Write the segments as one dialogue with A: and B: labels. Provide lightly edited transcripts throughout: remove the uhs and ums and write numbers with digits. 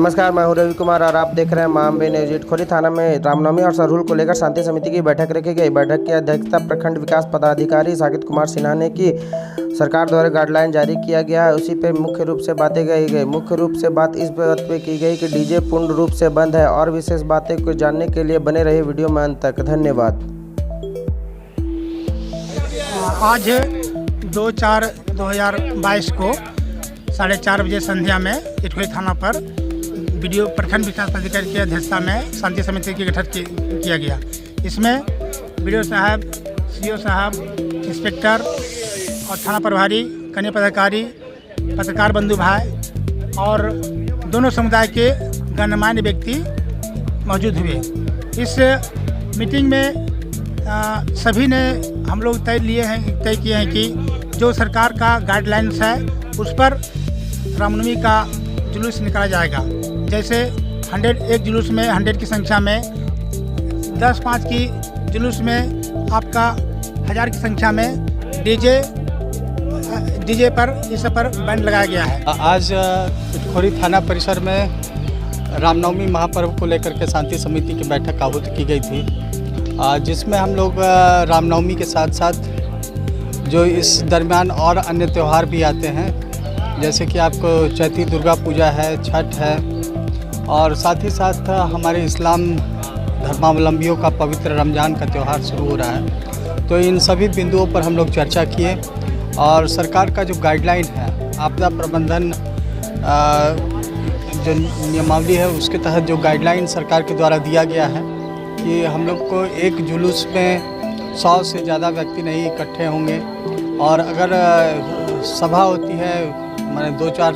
A: नमस्कार, मैं हूं रवि कुमार और आप देख रहे हैं मां अम्बे न्यूज। इटखोरी थाना में रामनवमी और सरहुल को लेकर शांति समिति की बैठक रखी गई। बैठक की अध्यक्षता प्रखंड विकास पदाधिकारी साकेत कुमार सिन्हा ने की। सरकार द्वारा गाइडलाइन जारी किया गया है, उसी पर मुख्य रूप से बातें कही गई। मुख्य रूप से बात इस बात पे की गई कि डीजे पूर्ण रूप से बंद है और विशेष बातें को जानने के लिए बने रहे वीडियो में अंत तक। धन्यवाद।
B: आज 2/4/2022 को 4:30 बजे संध्या में इटखोरी थाना पर वीडियो प्रखंड विकास पदाधिकारी की अध्यक्षता में शांति समिति की गठन किया गया। इसमें वीडियो साहब, सीओ साहब, इंस्पेक्टर और थाना प्रभारी, कनीय पदाधिकारी, पत्रकार बंधु भाई और दोनों समुदाय के गणमान्य व्यक्ति मौजूद हुए। इस मीटिंग में सभी ने हम लोग तय किए हैं कि जो सरकार का गाइडलाइंस है उस पर रामनवमी का जुलूस निकाला जाएगा। जैसे 100 जुलूस में 100 की संख्या में, 10-5 की जुलूस में आपका 1000 की संख्या में डीजे पर इस पर बैन लगाया गया है।
C: आज इटखोरी थाना परिसर में रामनवमी महापर्व को लेकर के शांति समिति की बैठक आहूत की गई थी, जिसमें हम लोग रामनवमी के साथ साथ जो इस दरमियान और अन्य त्यौहार भी आते हैं, जैसे कि आपको चैती दुर्गा पूजा है, छठ है और साथ ही साथ हमारे इस्लाम धर्मावलंबियों का पवित्र रमज़ान का त्यौहार शुरू हो रहा है। तो इन सभी बिंदुओं पर हम लोग चर्चा किए और सरकार का जो गाइडलाइन है, आपदा प्रबंधन जो नियमावली है, उसके तहत जो गाइडलाइन सरकार के द्वारा दिया गया है कि हम लोग को एक जुलूस में 100 से ज़्यादा व्यक्ति नहीं इकट्ठे होंगे और अगर सभा होती है, माने 2-4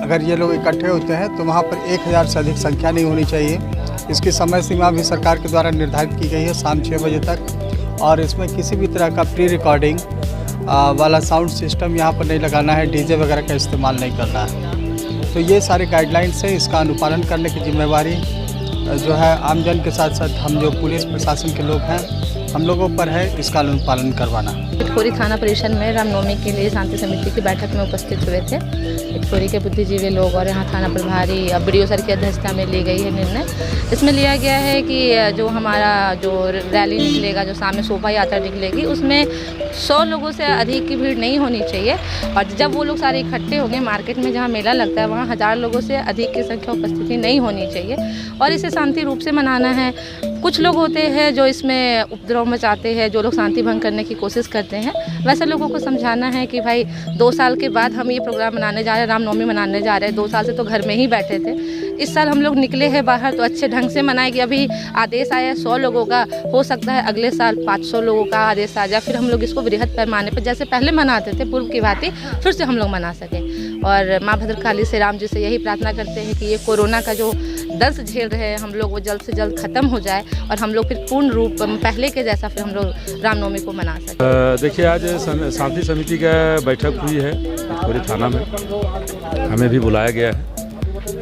C: अगर ये लोग इकट्ठे होते हैं तो वहाँ पर 1000 से अधिक संख्या नहीं होनी चाहिए। इसकी समय सीमा भी सरकार के द्वारा निर्धारित की गई है, शाम 6 बजे तक। और इसमें किसी भी तरह का प्री रिकॉर्डिंग वाला साउंड सिस्टम यहाँ पर नहीं लगाना है, डीजे वगैरह का इस्तेमाल नहीं करना है। तो ये सारे गाइडलाइंस हैं, इसका अनुपालन करने की जिम्मेवारी जो है आमजन के साथ साथ हम जो पुलिस प्रशासन के लोग हैं, हम लोगों पर है इसका अनुपालन करवाना।
D: इटखोरी थाना परिसर में रामनवमी के लिए शांति समिति की बैठक में उपस्थित हुए थे इटखोरी के बुद्धिजीवी लोग और यहाँ थाना प्रभारी अब BDO सर की अध्यक्षता में ली गई है निर्णय। इसमें लिया गया है कि जो हमारा जो रैली निकलेगा, जो शाम में शोभा यात्रा निकलेगी, उसमें 100 लोगों से अधिक की भीड़ नहीं होनी चाहिए। और जब वो लोग सारे इकट्ठे होंगे मार्केट में जहाँ मेला लगता है, वहाँ 1000 लोगों से अधिक की संख्या उपस्थिति नहीं होनी चाहिए और इसे शांति रूप से मनाना है। कुछ लोग होते हैं जो इसमें उपद्रव मचाते हैं, जो लोग शांति भंग करने की कोशिश करते हैं, वैसे लोगों को समझाना है कि भाई 2 साल के बाद हम ये प्रोग्राम मनाने जा रहे हैं, रामनवमी मनाने जा रहे हैं। 2 साल से तो घर में ही बैठे थे, इस साल हम लोग निकले हैं बाहर तो अच्छे ढंग से मनाएंगे। अभी आदेश आया है 100 लोगों का, हो सकता है अगले साल 500 लोगों का आदेश आ जाए, फिर हम लोग इसको बृहद पैमाने पर जैसे पहले मनाते थे पूर्व की भांति फिर से हम लोग मना सकें। और माँ भद्रकाली से राम जी से यही प्रार्थना करते हैं कि ये कोरोना का जो दर्द झेल रहे हैं हम लोग, वो जल्द से जल्द ख़त्म हो जाए और हम लोग फिर पूर्ण रूप पहले के जैसा फिर हम लोग रामनवमी को मना सकें।
E: देखिए, आज शांति समिति का बैठक हुई है इटखोरी थाना में, हमें भी बुलाया गया है।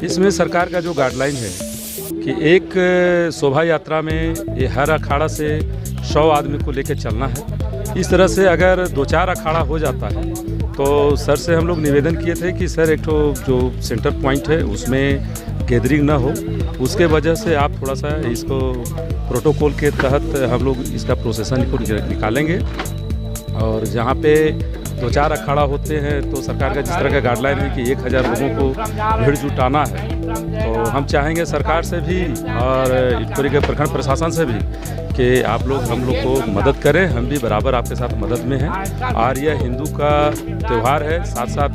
E: इसमें सरकार का जो गाइडलाइन है कि एक शोभा यात्रा में ये हर अखाड़ा से 100 आदमी को लेकर चलना है। इस तरह से अगर 2-4 अखाड़ा हो जाता है तो सर से हम लोग निवेदन किए थे कि सर एक तो जो सेंटर पॉइंट है उसमें गैदरिंग ना हो, उसके वजह से आप थोड़ा सा इसको प्रोटोकॉल के तहत हम लोग इसका प्रोसेसन को निकालेंगे। और जहाँ पे 2-4 अखाड़ा होते हैं तो सरकार का जिस तरह का गाइडलाइन है कि 1000 लोगों को भीड़ जुटाना है, तो हम चाहेंगे सरकार से भी और इटखोरी के प्रखंड प्रशासन से भी कि आप लोग हम लोग को मदद करें। हम भी बराबर आपके साथ मदद में हैं और यह हिंदू का त्यौहार है, साथ साथ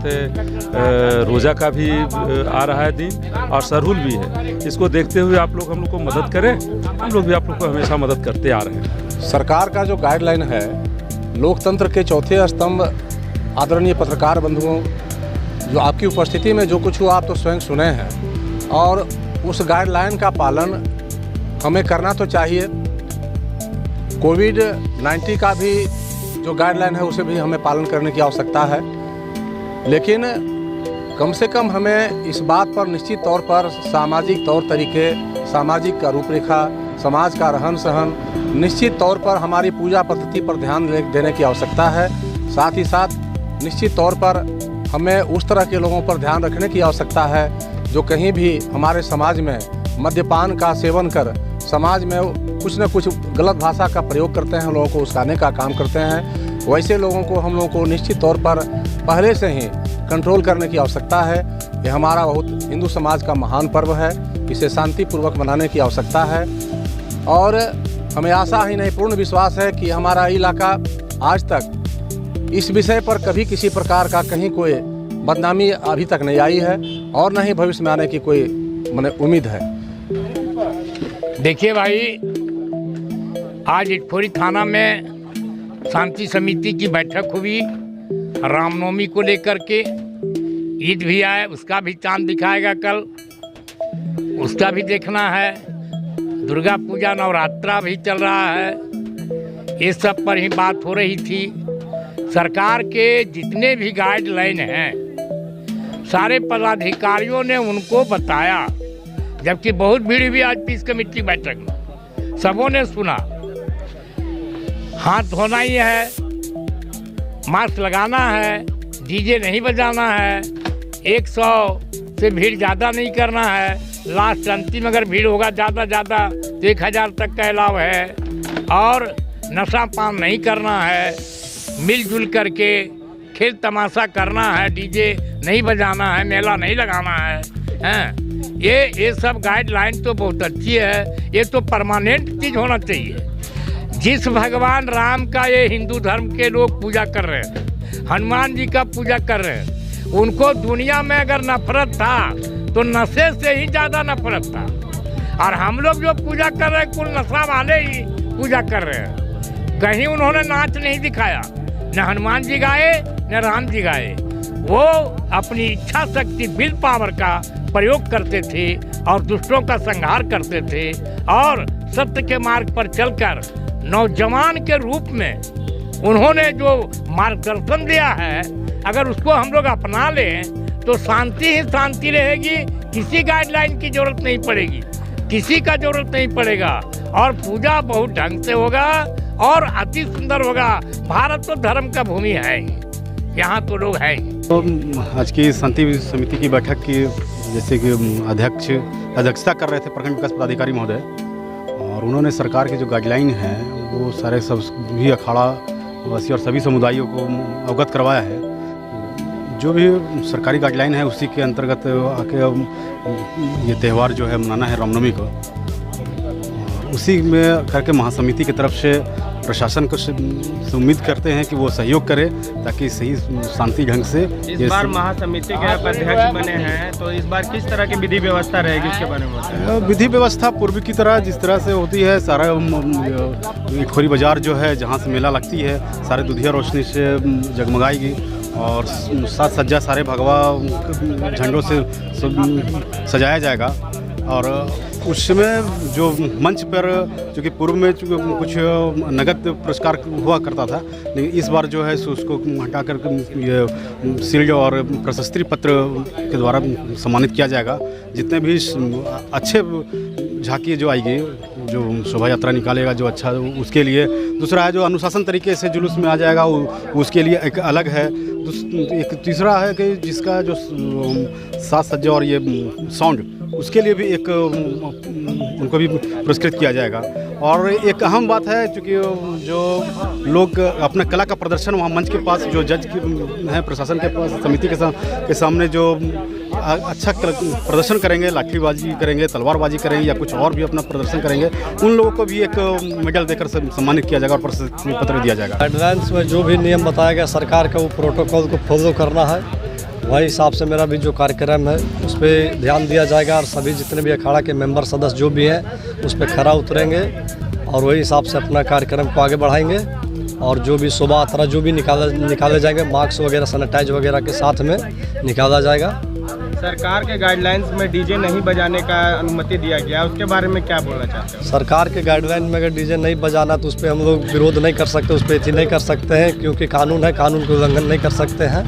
E: रोज़ा का भी आ रहा है दिन और सरहुल भी है। इसको देखते हुए आप लोग हम लोग को मदद करें, हम लोग भी आप लोग को हमेशा मदद करते आ रहे हैं।
F: सरकार का जो गाइडलाइन है, लोकतंत्र के चौथे स्तंभ आदरणीय पत्रकार बंधुओं, जो आपकी उपस्थिति में जो कुछ हुआ आप तो स्वयं सुने हैं और उस गाइडलाइन का पालन हमें करना तो चाहिए। कोविड-19 का भी जो गाइडलाइन है उसे भी हमें पालन करने की आवश्यकता है, लेकिन कम से कम हमें इस बात पर निश्चित तौर पर सामाजिक तौर तरीके, सामाजिक का रूपरेखा, समाज का रहन सहन, निश्चित तौर पर हमारी पूजा पद्धति पर ध्यान देने की आवश्यकता है। साथ ही साथ निश्चित तौर पर हमें उस तरह के लोगों पर ध्यान रखने की आवश्यकता है जो कहीं भी हमारे समाज में मद्यपान का सेवन कर समाज में कुछ न कुछ गलत भाषा का प्रयोग करते हैं, लोगों को उकसाने का काम करते हैं, वैसे लोगों को हम लोगों को निश्चित तौर पर पहले से ही कंट्रोल करने की आवश्यकता है। ये हमारा बहुत हिंदू समाज का महान पर्व है, इसे शांतिपूर्वक मनाने की आवश्यकता है और हमें आशा ही नहीं पूर्ण विश्वास है कि हमारा इलाका आज तक इस विषय पर कभी किसी प्रकार का कहीं कोई बदनामी अभी तक नहीं आई है और न ही भविष्य में आने की कोई माने उम्मीद है।
G: देखिए भाई, आज इटखोरी थाना में शांति समिति की बैठक हुई रामनवमी को लेकर के। ईद भी आए, उसका भी चांद दिखाएगा कल, उसका भी देखना है। दुर्गा पूजा नवरात्रा भी चल रहा है, ये सब पर ही बात हो रही थी। सरकार के जितने भी गाइडलाइन हैं सारे पदाधिकारियों ने उनको बताया, जबकि बहुत भीड़ हुई आज पीस कमेटी बैठक में। सबों ने सुना, हाथ धोना ही है, मास्क लगाना है, डीजे नहीं बजाना है, 100 से भीड़ ज़्यादा नहीं करना है, लास्ट अंतिम अगर भीड़ होगा ज़्यादा तो 1000 तक का अलाव है, और नशा पान नहीं करना है, मिलजुल करके खेल तमाशा करना है, डीजे नहीं बजाना है, मेला नहीं लगाना है, हैं? ये सब गाइडलाइन तो बहुत अच्छी है, ये तो परमानेंट चीज़ होना चाहिए। जिस भगवान राम का ये हिंदू धर्म के लोग पूजा कर रहे हैं, हनुमान जी का पूजा कर रहे हैं, उनको दुनिया में अगर नफरत था तो नशे से ही ज़्यादा नफरत था, और हम लोग जो पूजा कर रहे हैं कुल नशा वाले ही पूजा कर रहे हैं। कहीं उन्होंने नाच नहीं दिखाया, न हनुमान जी गाए न राम जी गाए, वो अपनी इच्छा शक्ति विल पावर का प्रयोग करते थे और दुष्टों का संहार करते थे, और सत्य के मार्ग पर चलकर नौजवान के रूप में उन्होंने जो मार्गदर्शन दिया है, अगर उसको हम लोग अपना लें तो शांति ही शांति रहेगी। किसी गाइडलाइन की जरूरत नहीं पड़ेगी, किसी का जरूरत नहीं पड़ेगा, और पूजा बहुत ढंग से होगा और अति सुंदर होगा। भारत तो धर्म का भूमि है ही, यहाँ तो लोग हैं ही।
H: तो आज की शांति समिति की बैठक की जैसे कि अध्यक्षता कर रहे थे प्रखंड विकास पदाधिकारी महोदय, और उन्होंने सरकार के जो गाइडलाइन है वो सारे सभी अखाड़ा वासी और सभी समुदायों को अवगत करवाया है। जो भी सरकारी गाइडलाइन है उसी के अंतर्गत आके ये त्यौहार जो है मनाना है रामनवमी को, उसी में करके महासमिति की तरफ से प्रशासन को उम्मीद करते हैं कि वो सहयोग करे ताकि सही शांति ढंग से।
A: इस बार महासमिति के आप अध्यक्ष बने हैं, तो इस बार किस तरह की विधि व्यवस्था रहेगी उसके बारे में?
H: विधि व्यवस्था पूर्व की तरह जिस तरह से होती है, सारा इटखोरी बाजार जो है जहाँ से मेला लगती है सारे दुधिया रोशनी से जगमगाएगी, और साज सज्जा सारे भगवा झंडों से सजाया जाएगा। और उस समय जो मंच पर चूँकि पूर्व में कुछ नगद पुरस्कार हुआ करता था, लेकिन इस बार जो है उसको हटाकर ये शील्ड और प्रशस्ति पत्र के द्वारा सम्मानित किया जाएगा। जितने भी अच्छे झांकी जो आएगी, जो शोभा यात्रा निकालेगा जो अच्छा, उसके लिए। दूसरा है जो अनुशासन तरीके से जुलूस में आ जाएगा, उसके लिए एक अलग है। एक तीसरा है कि जिसका जो साज सज्जा और ये साउंड, उसके लिए भी एक उनको भी पुरस्कृत किया जाएगा। और एक अहम बात है, चूँकि जो लोग अपना कला का प्रदर्शन वहाँ मंच के पास जो जज हैं प्रशासन के पास समिति के सामने जो अच्छा प्रदर्शन करेंगे, लाठीबाजी करेंगे, तलवारबाजी करेंगे या कुछ और भी अपना प्रदर्शन करेंगे, उन लोगों को भी एक मेडल देकर सम्मानित किया जाएगा और प्रशस्ति पत्र दिया जाएगा।
C: गाइडलाइंस में जो भी नियम बताया गया सरकार का, वो प्रोटोकॉल को फॉलो करना है। वही हिसाब से मेरा भी जो कार्यक्रम है उस पर ध्यान दिया जाएगा, और सभी जितने भी अखाड़ा के मेंबर सदस्य जो भी हैं उस पर खरा उतरेंगे और वही हिसाब से अपना कार्यक्रम को आगे बढ़ाएंगे। और जो भी शोभा यात्रा जो भी निकाले जाएंगे, मास्क वगैरह सैनिटाइज वगैरह के साथ में निकाला जाएगा।
A: सरकार के गाइडलाइंस में डीजे नहीं बजाने का अनुमति दिया गया, उसके बारे में क्या बोलना चाहते हैं?
C: सरकार के गाइडलाइन में अगर डीजे नहीं बजाना तो उस पर हम लोग विरोध नहीं कर सकते, उस पर एथी नहीं कर सकते हैं, क्योंकि कानून है, कानून का उल्लंघन नहीं कर सकते हैं।